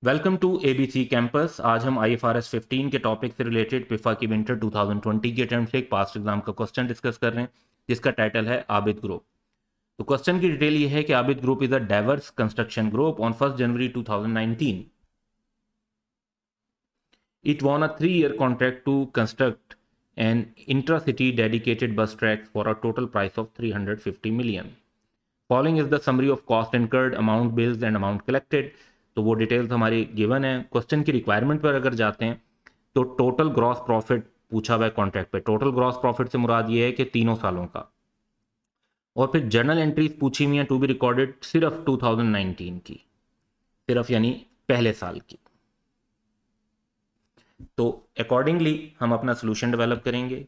Welcome to ABC campus. आज हम IFRS 15 के टॉपिक से रिलेटेड पिफा की विंटर 2020 के अटेम्प्ट से एक पास्ट एग्जाम का क्वेश्चन डिस्कस कर रहे हैं जिसका टाइटल है आबिद ग्रुप। तो क्वेश्चन की डिटेल ये है कि Abid group is a diverse construction group on 1 January 2019। It won a 3-year contract to construct an intra-city dedicated bus tracks for a total price of 350 million. Following is the summary of cost incurred, amount bills and amount collected। तो वो details हमारी given है। Question की requirement पर अगर जाते हैं तो टोटल ग्रॉस प्रॉफिट पूछा हुआ है कॉन्ट्रैक्ट पे। टोटल ग्रॉस प्रॉफिट से मुराद ये है कि तीनों सालों का। और फिर जर्नल एंट्रीज पूछी हुई हैं टू बी रिकॉर्डेड सिर्फ 2019 की, सिर्फ यानी पहले साल की। तो अकॉर्डिंगली हम अपना सोल्यूशन डेवलप करेंगे।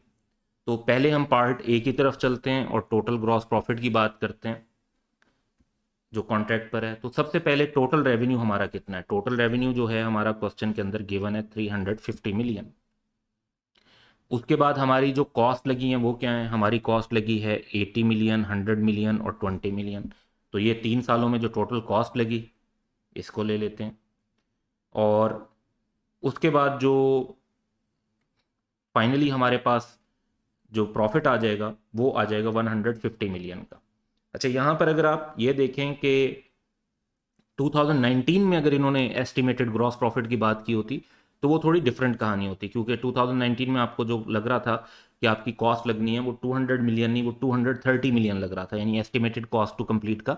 तो पहले हम पार्ट ए की तरफ चलते हैं और टोटल ग्रॉस प्रॉफिट की बात करते हैं जो कॉन्ट्रैक्ट पर है। तो सबसे पहले टोटल रेवेन्यू हमारा कितना है। टोटल रेवेन्यू जो है हमारा क्वेश्चन के अंदर गिवन है 350 मिलियन। उसके बाद हमारी जो कॉस्ट लगी है वो क्या है। हमारी कॉस्ट लगी है 80 मिलियन, 100 मिलियन और 20 मिलियन। तो ये 3 सालों में जो टोटल कॉस्ट लगी इसको ले लेते हैं। और उसके बाद जो फाइनली हमारे पास जो प्रॉफिट आ जाएगा वो आ जाएगा 150 मिलियन का। अच्छा, यहाँ पर अगर आप ये देखें कि 2019 में अगर इन्होंने एस्टिमेटेड ग्रॉस प्रॉफिट की बात की होती तो वो थोड़ी डिफरेंट कहानी होती, क्योंकि 2019 में आपको जो लग रहा था कि आपकी कॉस्ट लगनी है वो 200 मिलियन नहीं, वो 230 मिलियन लग रहा था। यानी एस्टिमेटेड कॉस्ट टू कंप्लीट का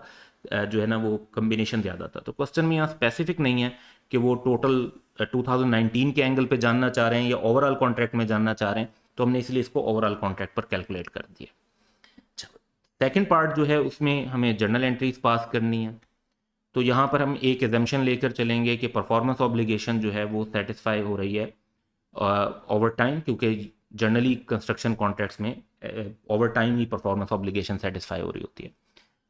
जो है ना वो कम्बिनेशन ज़्यादा था। तो क्वेश्चन में यहाँ स्पेसिफिक नहीं है कि वो टोटल 2019 के एंगल पे जानना चाह रहे हैं या ओवरऑल कॉन्ट्रैक्ट में जानना चाह रहे हैं, तो हमने इसलिए इसको ओवरऑल कॉन्ट्रैक्ट पर कैलकुलेट कर दिया। सेकेंड पार्ट जो है उसमें हमें जर्नल एंट्रीज पास करनी है। तो यहाँ पर हम एक एजम्पशन लेकर चलेंगे कि परफॉर्मेंस ऑब्लिगेशन जो है वो सेटिस्फाई हो रही है ओवर टाइम, क्योंकि जनरली कंस्ट्रक्शन कॉन्ट्रैक्ट्स में ओवर टाइम ही परफॉर्मेंस ऑब्लिगेशन सेटिस्फाई हो रही होती है।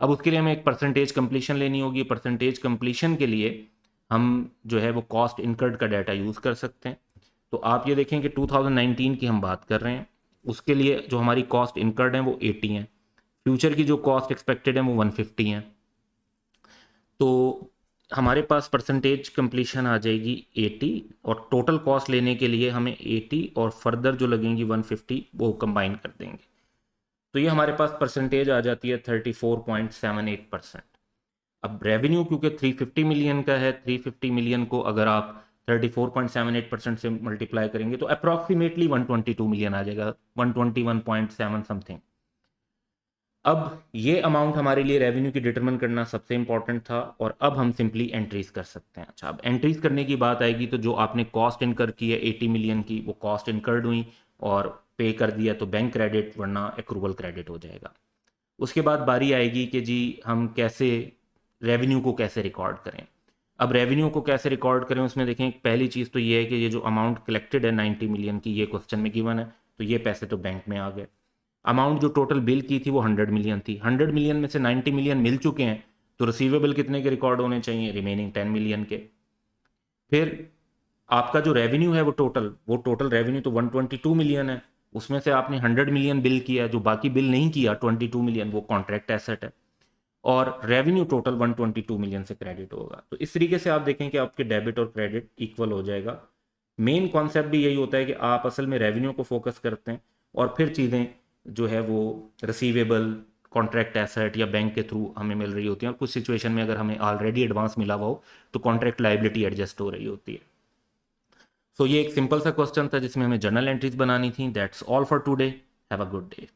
अब उसके लिए हमें एक परसेंटेज कंप्लीशन लेनी होगी। परसेंटेज कंप्लीशन के लिए हम जो है वो कॉस्ट इनकर्ड का डाटा यूज़ कर सकते हैं। तो आप ये देखें कि 2019 की हम बात कर रहे हैं, उसके लिए जो हमारी कॉस्ट इनकर्ड है वो 80 हैं, फ्यूचर की जो कॉस्ट एक्सपेक्टेड है वो 150 हैं। तो हमारे पास परसेंटेज कंप्लीशन आ जाएगी 80 और टोटल कॉस्ट लेने के लिए हमें 80 और फर्दर जो लगेंगी 150 वो कंबाइन कर देंगे। तो ये हमारे पास परसेंटेज आ जाती है 34.78%। अब रेवेन्यू क्योंकि 350 मिलियन का है, 350 मिलियन को अगर आप 34.78% से मल्टीप्लाई करेंगे तो अप्रॉक्सीमेटली 122 मिलियन आ जाएगा, 121.7 समथिंग। अब ये अमाउंट हमारे लिए रेवेन्यू की डिटरमिन करना सबसे इंपॉर्टेंट था और अब हम सिंपली एंट्रीज कर सकते हैं। अच्छा, अब एंट्रीज करने की बात आएगी तो जो आपने कॉस्ट इनकर की है 80 मिलियन की, वो कॉस्ट इनकर्ड हुई और पे कर दिया तो बैंक क्रेडिट वरना एक्रूवल क्रेडिट हो जाएगा। उसके बाद बारी आएगी कि जी हम कैसे रेवेन्यू को कैसे रिकॉर्ड करें। अब रेवेन्यू को कैसे रिकॉर्ड करें उसमें देखें, पहली चीज़ तो ये है कि ये जो अमाउंट कलेक्टेड है 90 मिलियन की, ये क्वेश्चन में गिवन है, तो ये पैसे तो बैंक में आ गए। अमाउंट जो टोटल बिल की थी वो 100 मिलियन थी, 100 मिलियन में से 90 मिलियन मिल चुके हैं, तो रिसीवेबल कितने के रिकॉर्ड होने चाहिए, रिमेनिंग 10 मिलियन के। फिर आपका जो रेवेन्यू है वो टोटल रेवेन्यू तो 122 मिलियन है, उसमें से आपने 100 मिलियन बिल किया, जो बाकी बिल नहीं किया 22 मिलियन वो कॉन्ट्रैक्ट एसेट है और रेवेन्यू टोटल 122 मिलियन से क्रेडिट होगा। तो इस तरीके से आप देखें कि आपके डेबिट और क्रेडिट इक्वल हो जाएगा। मेन कॉन्सेप्ट भी यही होता है कि आप असल में रेवेन्यू को फोकस करते हैं और फिर चीज़ें जो है वो रिसीवेबल, कॉन्ट्रैक्ट एसेट या बैंक के थ्रू हमें मिल रही होती हैं। और कुछ सिचुएशन में अगर हमें ऑलरेडी एडवांस मिला हुआ हो तो कॉन्ट्रैक्ट लाइबिलिटी एडजस्ट हो रही होती है। सो ये एक सिंपल सा क्वेश्चन था जिसमें हमें जर्नल एंट्रीज बनानी थी। That's all for today. Have a good day.